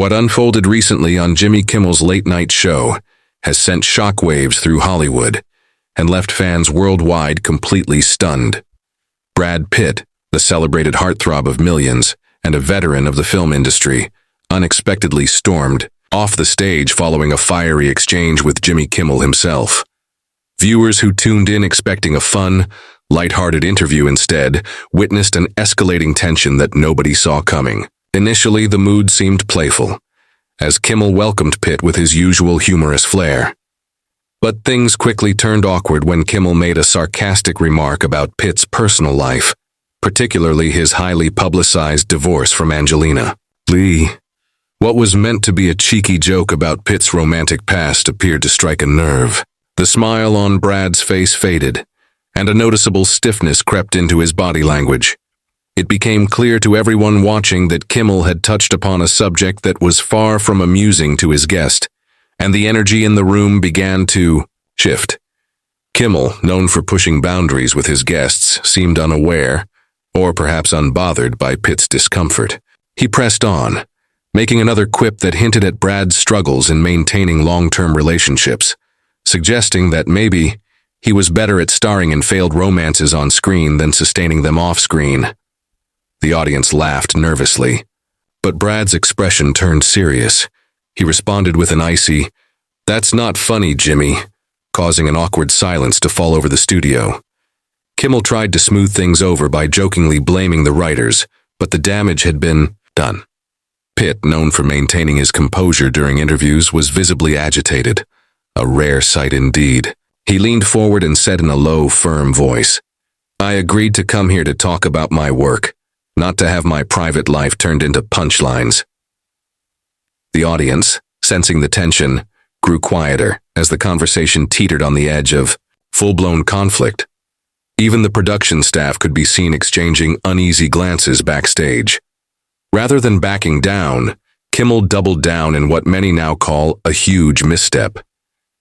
What unfolded recently on Jimmy Kimmel's late-night show has sent shockwaves through Hollywood and left fans worldwide completely stunned. Brad Pitt, the celebrated heartthrob of millions and a veteran of the film industry, unexpectedly stormed off the stage following a fiery exchange with Jimmy Kimmel himself. Viewers who tuned in expecting a fun, lighthearted interview instead witnessed an escalating tension that nobody saw coming. Initially, the mood seemed playful, as Kimmel welcomed Pitt with his usual humorous flair. But things quickly turned awkward when Kimmel made a sarcastic remark about Pitt's personal life, particularly his highly publicized divorce from Angelina Lee. What was meant to be a cheeky joke about Pitt's romantic past appeared to strike a nerve. The smile on Brad's face faded, and a noticeable stiffness crept into his body language. It became clear to everyone watching that Kimmel had touched upon a subject that was far from amusing to his guest, and the energy in the room began to shift. Kimmel, known for pushing boundaries with his guests, seemed unaware, or perhaps unbothered by Pitt's discomfort. He pressed on, making another quip that hinted at Brad's struggles in maintaining long-term relationships, suggesting that maybe he was better at starring in failed romances on screen than sustaining them off-screen. The audience laughed nervously, but Brad's expression turned serious. He responded with an icy, "That's not funny, Jimmy," causing an awkward silence to fall over the studio. Kimmel tried to smooth things over by jokingly blaming the writers, but the damage had been done. Pitt, known for maintaining his composure during interviews, was visibly agitated, a rare sight indeed. He leaned forward and said in a low, firm voice, "I agreed to come here to talk about my work, not to have my private life turned into punchlines." The audience, sensing the tension, grew quieter as the conversation teetered on the edge of full-blown conflict. Even the production staff could be seen exchanging uneasy glances backstage. Rather than backing down, Kimmel doubled down in what many now call a huge misstep.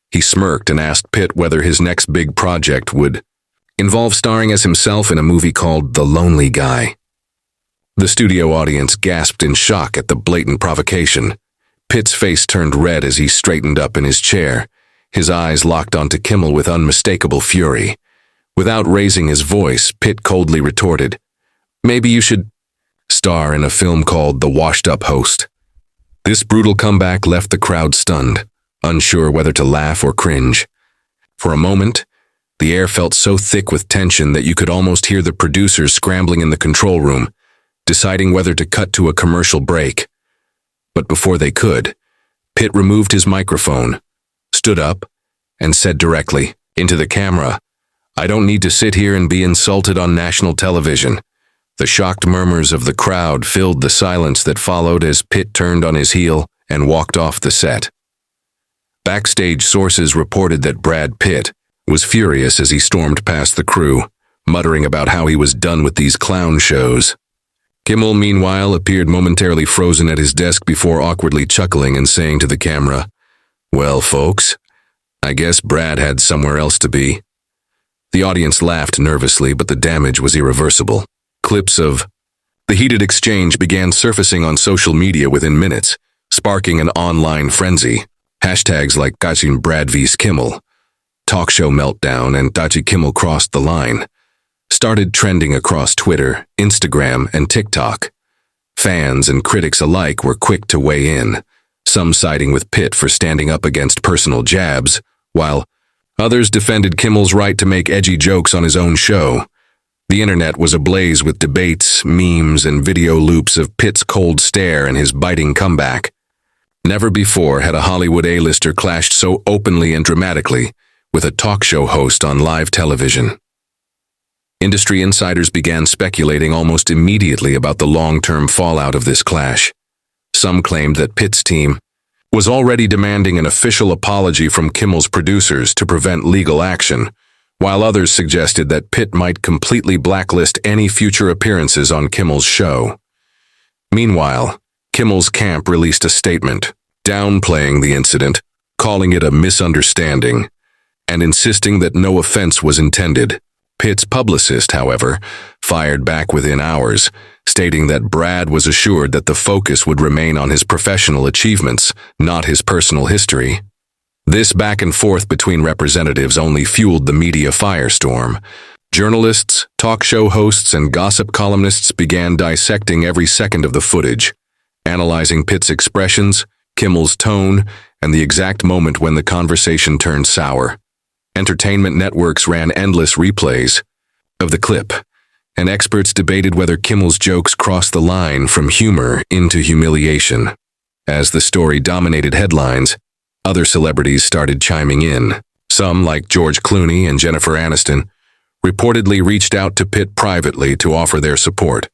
He smirked and asked Pitt whether his next big project would involve starring as himself in a movie called The Lonely Guy. The studio audience gasped in shock at the blatant provocation. Pitt's face turned red as he straightened up in his chair, his eyes locked onto Kimmel with unmistakable fury. Without raising his voice, Pitt coldly retorted, "Maybe you should star in a film called The Washed-Up Host." This brutal comeback left the crowd stunned, unsure whether to laugh or cringe. For a moment, the air felt so thick with tension that you could almost hear the producers scrambling in the control room, deciding whether to cut to a commercial break. But before they could, Pitt removed his microphone, stood up, and said directly into the camera, "I don't need to sit here and be insulted on national television." The shocked murmurs of the crowd filled the silence that followed as Pitt turned on his heel and walked off the set. Backstage sources reported that Brad Pitt was furious as he stormed past the crew, muttering about how he was done with these clown shows. Kimmel, meanwhile, appeared momentarily frozen at his desk before awkwardly chuckling and saying to the camera, "Well, folks, I guess Brad had somewhere else to be." The audience laughed nervously, but the damage was irreversible. Clips of the heated exchange began surfacing on social media within minutes, sparking an online frenzy. Hashtags like #Brad vs. Kimmel, talk show meltdown, and #Kimmel crossed the line started trending across Twitter, Instagram, and TikTok. Fans and critics alike were quick to weigh in, some siding with Pitt for standing up against personal jabs, while others defended Kimmel's right to make edgy jokes on his own show. The internet was ablaze with debates, memes, and video loops of Pitt's cold stare and his biting comeback. Never before had a Hollywood A-lister clashed so openly and dramatically with a talk show host on live television. Industry insiders began speculating almost immediately about the long-term fallout of this clash. Some claimed that Pitt's team was already demanding an official apology from Kimmel's producers to prevent legal action, while others suggested that Pitt might completely blacklist any future appearances on Kimmel's show. Meanwhile, Kimmel's camp released a statement, downplaying the incident, calling it a misunderstanding, and insisting that no offense was intended. Pitt's publicist, however, fired back within hours, stating that Brad was assured that the focus would remain on his professional achievements, not his personal history. This back and forth between representatives only fueled the media firestorm. Journalists, talk show hosts, and gossip columnists began dissecting every second of the footage, analyzing Pitt's expressions, Kimmel's tone, and the exact moment when the conversation turned sour. Entertainment networks ran endless replays of the clip, and experts debated whether Kimmel's jokes crossed the line from humor into humiliation. As the story dominated headlines, other celebrities started chiming in. Some, like George Clooney and Jennifer Aniston, reportedly reached out to Pitt privately to offer their support.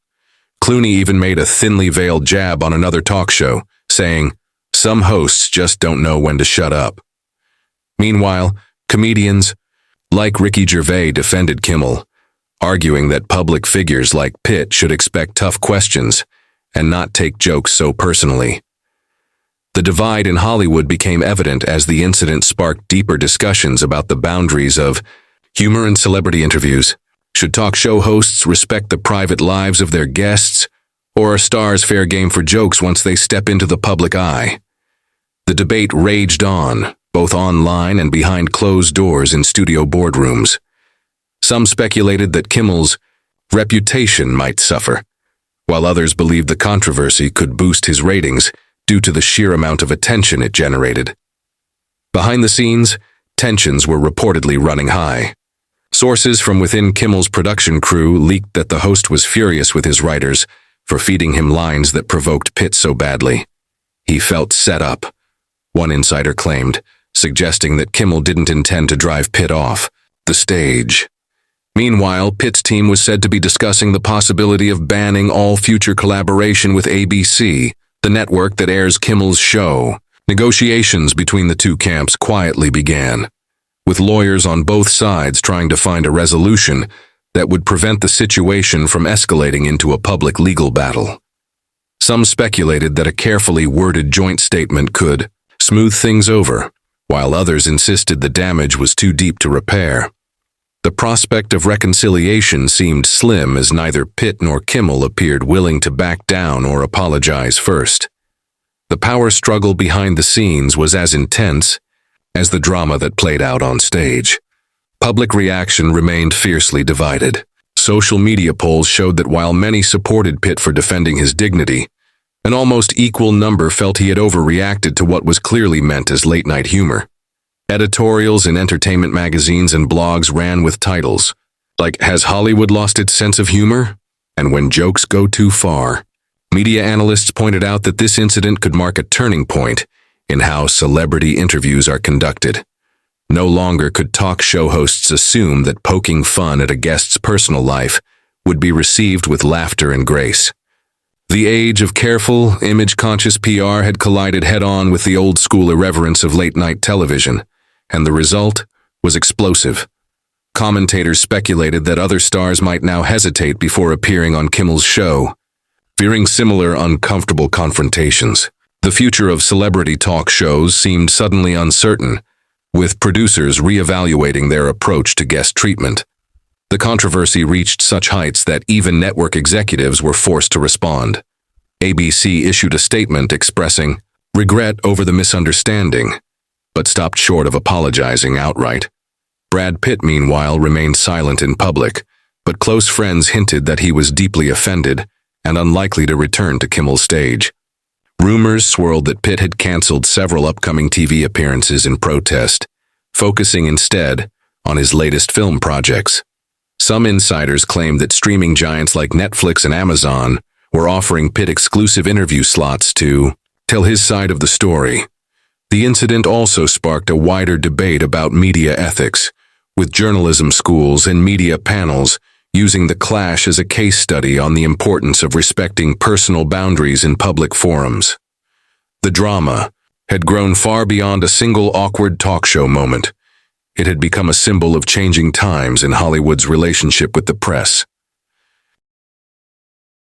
Clooney even made a thinly veiled jab on another talk show, saying, "Some hosts just don't know when to shut up." Meanwhile, comedians like Ricky Gervais defended Kimmel, arguing that public figures like Pitt should expect tough questions and not take jokes so personally. The divide in Hollywood became evident as the incident sparked deeper discussions about the boundaries of humor and celebrity interviews. Should talk show hosts respect the private lives of their guests, or are stars fair game for jokes once they step into the public eye? The debate raged on, both online and behind closed doors in studio boardrooms. Some speculated that Kimmel's reputation might suffer, while others believed the controversy could boost his ratings due to the sheer amount of attention it generated. Behind the scenes, tensions were reportedly running high. Sources from within Kimmel's production crew leaked that the host was furious with his writers for feeding him lines that provoked Pitt so badly. He felt set up, one insider claimed, suggesting that Kimmel didn't intend to drive Pitt off the stage. Meanwhile, Pitt's team was said to be discussing the possibility of banning all future collaboration with ABC, the network that airs Kimmel's show. Negotiations between the two camps quietly began, with lawyers on both sides trying to find a resolution that would prevent the situation from escalating into a public legal battle. Some speculated that a carefully worded joint statement could smooth things over, while others insisted the damage was too deep to repair. The prospect of reconciliation seemed slim as neither Pitt nor Kimmel appeared willing to back down or apologize first. The power struggle behind the scenes was as intense as the drama that played out on stage. Public reaction remained fiercely divided. Social media polls showed that while many supported Pitt for defending his dignity, an almost equal number felt he had overreacted to what was clearly meant as late-night humor. Editorials in entertainment magazines and blogs ran with titles like "Has Hollywood Lost Its Sense of Humor?" and "When Jokes Go Too Far." Media analysts pointed out that this incident could mark a turning point in how celebrity interviews are conducted. No longer could talk show hosts assume that poking fun at a guest's personal life would be received with laughter and grace. The age of careful, image-conscious PR had collided head-on with the old-school irreverence of late-night television, and the result was explosive. Commentators speculated that other stars might now hesitate before appearing on Kimmel's show, fearing similar uncomfortable confrontations. The future of celebrity talk shows seemed suddenly uncertain, with producers reevaluating their approach to guest treatment. The controversy reached such heights that even network executives were forced to respond. ABC issued a statement expressing regret over the misunderstanding, but stopped short of apologizing outright. Brad Pitt, meanwhile, remained silent in public, but close friends hinted that he was deeply offended and unlikely to return to Kimmel's stage. Rumors swirled that Pitt had canceled several upcoming TV appearances in protest, focusing instead on his latest film projects. Some insiders claimed that streaming giants like Netflix and Amazon were offering Pitt exclusive interview slots to tell his side of the story. The incident also sparked a wider debate about media ethics, with journalism schools and media panels using the clash as a case study on the importance of respecting personal boundaries in public forums. The drama had grown far beyond a single awkward talk show moment. It had become a symbol of changing times in Hollywood's relationship with the press.